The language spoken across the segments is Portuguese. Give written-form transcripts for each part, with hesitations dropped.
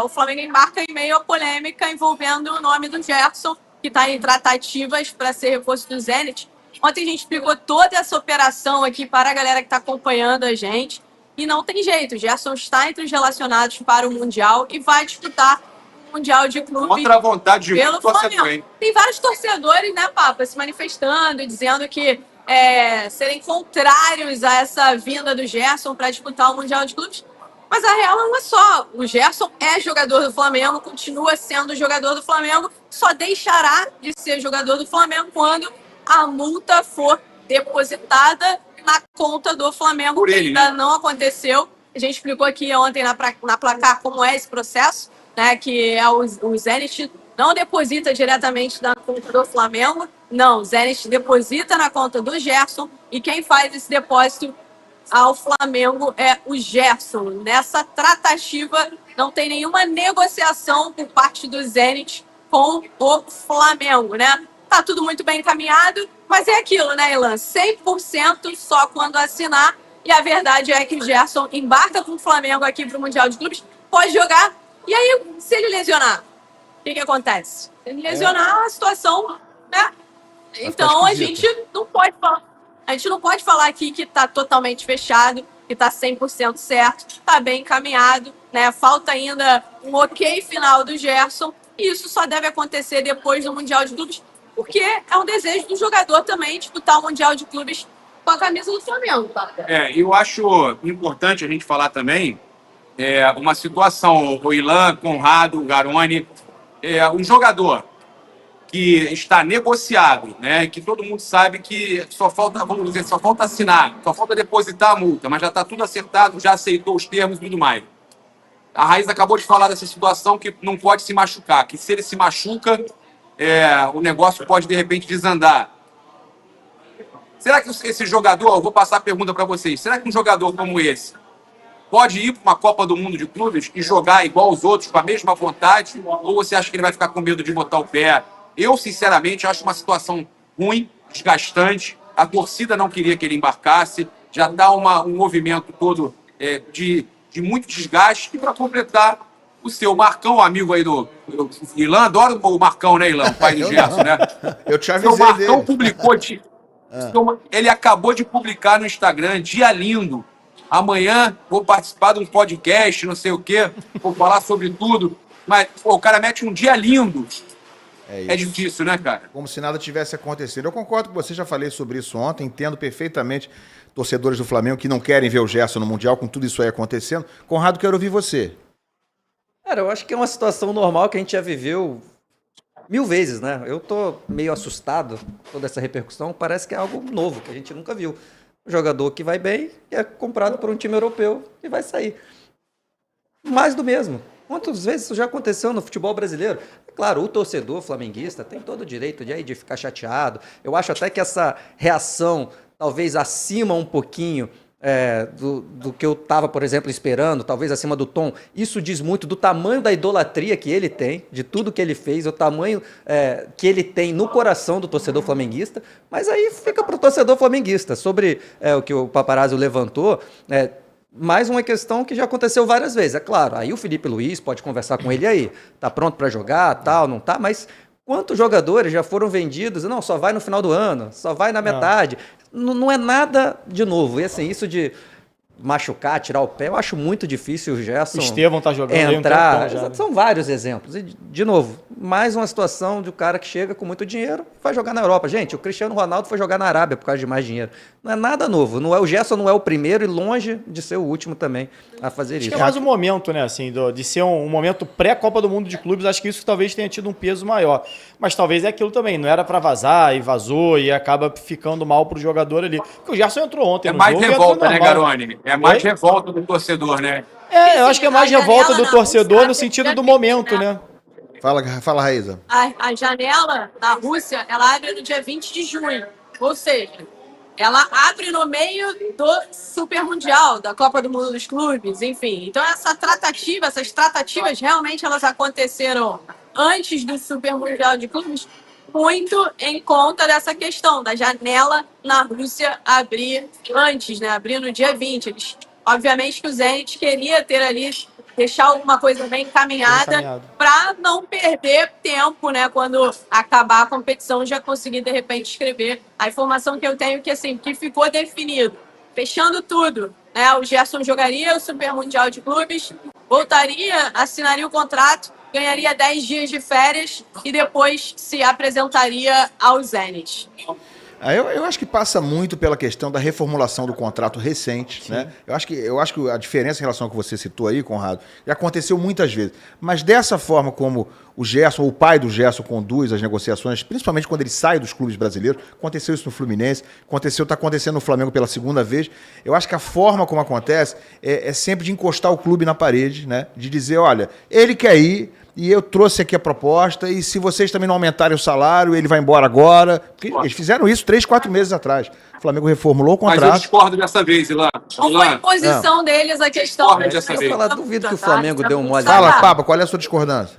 o Flamengo embarca em meio à polêmica envolvendo o nome do Gerson, que está em tratativas para ser reforço do Zenit. Ontem a gente explicou toda essa operação aqui para a galera que está acompanhando a gente. E não tem jeito, o Gerson está entre os relacionados para o Mundial e vai disputar o Mundial de Clubes contra a vontade de pelo torcedor, Flamengo. Tem vários torcedores, né, Papa, se manifestando e dizendo que serem contrários a essa vinda do Gerson para disputar o Mundial de Clubes. Mas a real não é só. O Gerson é jogador do Flamengo, continua sendo jogador do Flamengo, só deixará de ser jogador do Flamengo quando a multa for depositada na conta do Flamengo, por que ele, ainda né? não aconteceu. A gente explicou aqui ontem na placar como é esse processo, né? Que é o Zenit não deposita diretamente na conta do Flamengo, não, o Zenit deposita na conta do Gerson e quem faz esse depósito ao Flamengo é o Gerson. Nessa tratativa não tem nenhuma negociação por parte do Zenit com o Flamengo, né? Tá tudo muito bem encaminhado, mas é aquilo, né, Ilan? 100% só quando assinar. E a verdade é que o Gerson embarca com o Flamengo aqui para o Mundial de Clubes, pode jogar. E aí, se ele lesionar, o que acontece? Se ele lesionar, a situação, né? Então a gente não pode falar. A gente não pode falar aqui que está totalmente fechado, que está 100% certo, está bem encaminhado, né? Falta ainda um ok final do Gerson. E isso só deve acontecer depois do Mundial de Clubes, porque é um desejo do jogador também disputar o Mundial de Clubes com a camisa do Flamengo. Eu acho importante a gente falar também uma situação, o Ilan, Conrado, o Garoni, um jogador que está negociado, né? Que todo mundo sabe que só falta, vamos dizer, só falta assinar, só falta depositar a multa, mas já está tudo acertado, já aceitou os termos e tudo mais. A Raiz acabou de falar dessa situação que não pode se machucar, que se ele se machuca, o negócio pode de repente desandar. Será que esse jogador, eu vou passar a pergunta para vocês, será que um jogador como esse pode ir para uma Copa do Mundo de Clubes e jogar igual os outros, com a mesma vontade, ou você acha que ele vai ficar com medo de botar o pé? Eu, sinceramente, acho uma situação ruim, desgastante. A torcida não queria que ele embarcasse. Já dá um movimento todo de muito desgaste. E para completar, o seu Marcão, amigo aí do Ilan, adoro o Marcão, né, Ilan? O pai do Gerson, né? Eu te avisei o Marcão dele. publicou... Ele acabou de publicar no Instagram, dia lindo. Amanhã vou participar de um podcast, não sei o quê. Vou falar sobre tudo. Mas o cara mete um dia lindo. É difícil, né, cara? Como se nada tivesse acontecido. Eu concordo com você, já falei sobre isso ontem, entendo perfeitamente torcedores do Flamengo que não querem ver o Gerson no Mundial, com tudo isso aí acontecendo. Conrado, quero ouvir você. Cara, eu acho que é uma situação normal que a gente já viveu 1000 vezes, né? Eu tô meio assustado com toda essa repercussão, parece que é algo novo, que a gente nunca viu. Um jogador que vai bem e é comprado por um time europeu e vai sair. Mais do mesmo. Quantas vezes isso já aconteceu no futebol brasileiro? Claro, o torcedor flamenguista tem todo o direito de ficar chateado. Eu acho até que essa reação, talvez acima um pouquinho do que eu estava, por exemplo, esperando, talvez acima do tom, isso diz muito do tamanho da idolatria que ele tem, de tudo que ele fez, o tamanho que ele tem no coração do torcedor flamenguista, mas aí fica para o torcedor flamenguista. Sobre o que o Paparazzo levantou, mais uma questão que já aconteceu várias vezes. É claro, aí o Felipe Luiz pode conversar com ele aí, tá pronto para jogar, tal, não tá, mas quantos jogadores já foram vendidos? Não, só vai no final do ano, só vai na metade. Não é nada de novo. E assim, isso de machucar, tirar o pé, eu acho muito difícil o Gerson Estevão tá jogando entrar. já, né? São vários exemplos. E, de novo, mais uma situação de um cara que chega com muito dinheiro e vai jogar na Europa. Gente, o Cristiano Ronaldo foi jogar na Arábia por causa de mais dinheiro. Não é nada novo. O Gerson não é o primeiro e longe de ser o último também a fazer isso. Acho que é mais um momento, né, assim, de ser um momento pré-Copa do Mundo de Clubes. Acho que isso talvez tenha tido um peso maior. Mas talvez é aquilo também. Não era para vazar e vazou e acaba ficando mal pro jogador ali. Porque o Gerson entrou ontem. É mais revolta, né, Garoni? É mais revolta do torcedor, né? Eu acho que é mais revolta do torcedor no sentido do momento, né? Fala, Raíza. A janela na Rússia, ela abre no dia 20 de junho. Ou seja, ela abre no meio do Super Mundial, da Copa do Mundo dos Clubes, enfim. Então essas tratativas realmente elas aconteceram antes do Super Mundial de Clubes, muito em conta dessa questão da janela na Rússia abrir antes, né? Abrir no dia 20. Obviamente que o Zenit queria ter ali deixar alguma coisa bem encaminhada encaminhado. para não perder tempo, né? Quando acabar a competição, já conseguir, de repente, escrever. A informação que eu tenho é que, assim, que ficou definido, fechando tudo, né? O Gerson jogaria o Super Mundial de Clubes, voltaria, assinaria o contrato, ganharia 10 dias de férias e depois se apresentaria ao Zenit. Eu acho que passa muito pela questão da reformulação do contrato recente, né? Eu acho que a diferença em relação ao que você citou aí, Conrado, já aconteceu muitas vezes. Mas dessa forma como o Gerson, ou o pai do Gerson, conduz as negociações, principalmente quando ele sai dos clubes brasileiros, aconteceu isso no Fluminense, está acontecendo no Flamengo pela segunda vez. Eu acho que a forma como acontece é sempre de encostar o clube na parede, né? De dizer, olha, ele quer ir, e eu trouxe aqui a proposta, e se vocês também não aumentarem o salário, ele vai embora agora. Porque eles fizeram isso 3, 4 meses atrás. O Flamengo reformulou o Mas eu contrato. discordo dessa vez, Ilan. Não foi imposição deles a questão. Dessa vez. Eu falar, duvido que o Flamengo deu um mole. Fala, Papa, qual é a sua discordância?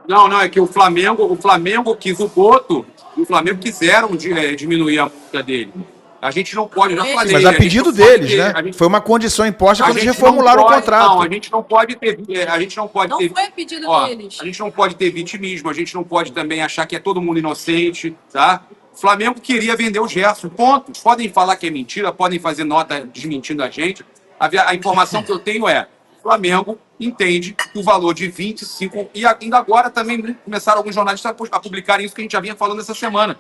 Não, é que o Flamengo quis o Boto, e o Flamengo quiseram diminuir a multa dele. A gente não pode, eu já falei. Mas a pedido deles, né? Foi uma condição imposta quando eles reformularam o contrato. Não, a gente não pode ter. Não foi a pedido deles. A gente não pode ter vitimismo, a gente não pode também achar que é todo mundo inocente, tá? O Flamengo queria vender o Gerson, ponto. Podem falar que é mentira, podem fazer nota desmentindo a gente. A informação que eu tenho é: o Flamengo entende que o valor de 25, e ainda agora também começaram alguns jornalistas a publicarem isso que a gente já vinha falando essa semana,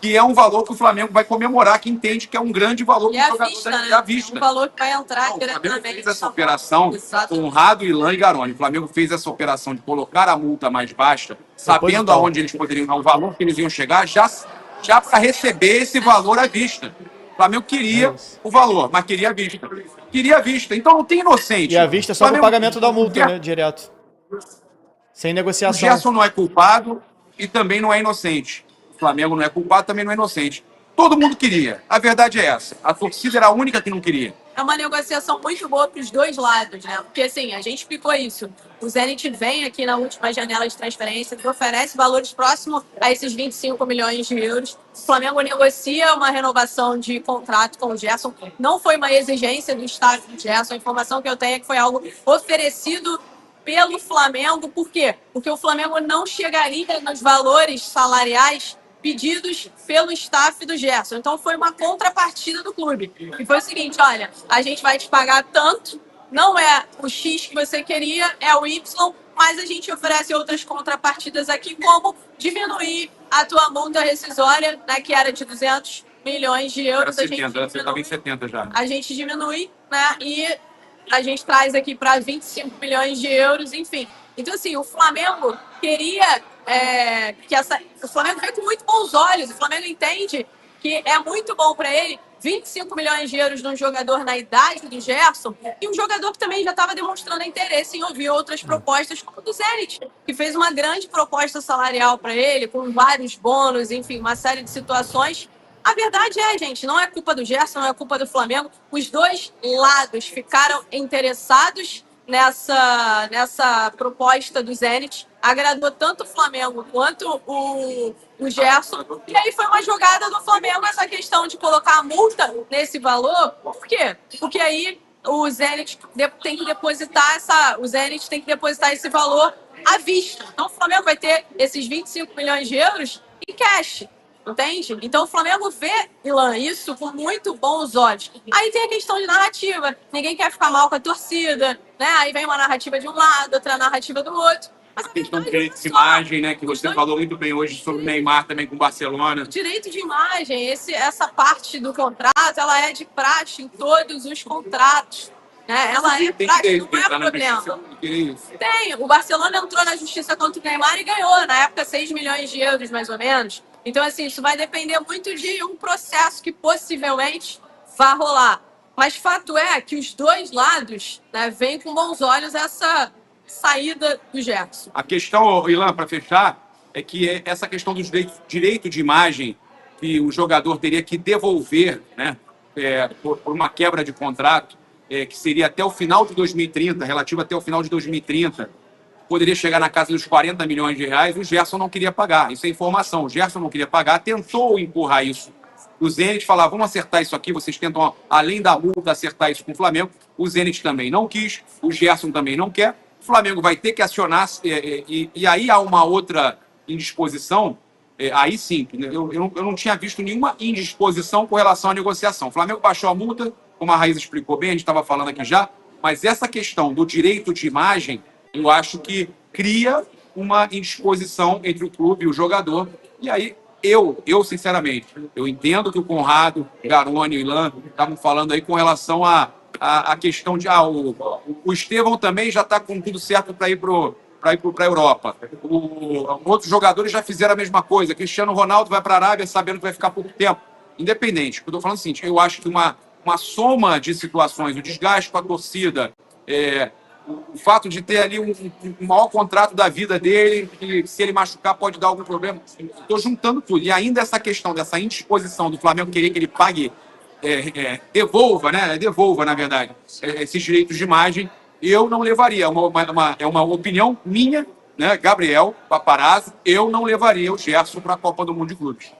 que é um valor que o Flamengo vai comemorar, que entende que é um grande valor E para o a jogador vista, da né? à vista. Um valor que vai entrar Não, o Flamengo diretamente. fez essa operação Exatamente. com Conrado, Ilan e Garoni. O Flamengo fez essa operação de colocar a multa mais baixa, sabendo Proposital. aonde eles poderiam dar o valor que eles iam chegar, já para receber esse valor à vista. O Flamengo queria o valor, mas queria a vista. Queria a vista. Então não tem inocente. E a vista é só no Flamengo- pagamento da multa, né? Direto. Sem O negociação. Gerson não é culpado e também não é inocente. O Flamengo não é culpado, também não é inocente. Todo mundo queria. A verdade é essa. A torcida era a única que não queria. É uma negociação muito boa para os dois lados, né? Porque, assim, a gente explicou isso. O Zenit vem aqui na última janela de transferência que oferece valores próximos a esses 25 milhões de euros. O Flamengo negocia uma renovação de contrato com o Gerson. Não foi uma exigência do Estado do Gerson. A informação que eu tenho é que foi algo oferecido pelo Flamengo. Por quê? Porque o Flamengo não chegaria nos valores salariais pedidos pelo staff do Gerson. Então foi uma contrapartida do clube. E foi o seguinte, olha, a gente vai te pagar tanto, não é o X que você queria, é o Y, mas a gente oferece outras contrapartidas aqui, como diminuir a tua multa rescisória, né, que era de 200 milhões de Era euros. 70, você estava em 70 já. A gente diminui, né, e a gente traz aqui para 25 milhões de euros, enfim. Então, assim, o Flamengo queria o Flamengo vê com muito bons olhos. O Flamengo entende que é muito bom para ele 25 milhões de euros num jogador na idade do Gerson e um jogador que também já estava demonstrando interesse em ouvir outras propostas, como o do Zenit, que fez uma grande proposta salarial para ele, com vários bônus, enfim, uma série de situações. A verdade é, gente, não é culpa do Gerson, não é culpa do Flamengo. Os dois lados ficaram interessados nessa proposta do Zenit. Agradou tanto o Flamengo quanto o Gerson. E aí foi uma jogada do Flamengo essa questão de colocar a multa nesse valor. Por quê? Porque aí o Zenit tem que depositar esse valor à vista. Então o Flamengo vai ter esses 25 milhões de euros em cash. Entende? Então o Flamengo vê, Ilan, isso com muito bons olhos. Aí tem a questão de narrativa. Ninguém quer ficar mal com a torcida, né? Aí vem uma narrativa de um lado, outra narrativa do outro. Mas A questão do direito de imagem, né? Que você falou muito bem hoje sobre o Neymar também com o Barcelona. O direito de imagem, essa parte do contrato, ela é de praxe em todos os contratos. Né? Ela é Tem praxe, que não é entrar na problema. justiça, porque isso. Tem. O Barcelona entrou na justiça contra o Neymar e ganhou, na época, 6 milhões de euros, mais ou menos. Então, assim, isso vai depender muito de um processo que possivelmente vá rolar. Mas fato é que os dois lados, né, veem com bons olhos essa saída do Gerson. A questão, Ilan, para fechar, é que essa questão do direito de imagem que o jogador teria que devolver, né, por uma quebra de contrato, que seria até o final de 2030, relativo até o final de 2030, poderia chegar na casa dos 40 milhões de reais, o Gerson não queria pagar. Isso é informação. O Gerson não queria pagar, tentou empurrar isso O Zenit falar, vamos acertar isso aqui, vocês tentam, além da multa, acertar isso com o Flamengo. O Zenit também não quis, o Gerson também não quer. O Flamengo vai ter que acionar, e aí há uma outra indisposição, aí sim, eu não tinha visto nenhuma indisposição com relação à negociação. O Flamengo baixou a multa, como a Raíssa explicou bem, a gente estava falando aqui já, mas essa questão do direito de imagem, eu acho que cria uma indisposição entre o clube e o jogador, e aí eu sinceramente, eu entendo que o Conrado, o Garoni e o Ilan estavam falando aí com relação à questão de o Estevão também já está com tudo certo para ir para a Europa. Outros jogadores já fizeram a mesma coisa. Cristiano Ronaldo vai para a Arábia sabendo que vai ficar pouco tempo. Independente. Eu estou falando assim, eu acho que uma soma de situações, o desgaste com a torcida, o fato de ter ali um maior contrato da vida dele, que se ele machucar pode dar algum problema. Estou juntando tudo. E ainda essa questão dessa indisposição do Flamengo querer que ele pague, devolva, né? Devolva, na verdade, esses direitos de imagem, eu não levaria. É uma opinião minha, né? Gabriel Paparazzo, eu não levaria o Gerson para a Copa do Mundo de Clubes.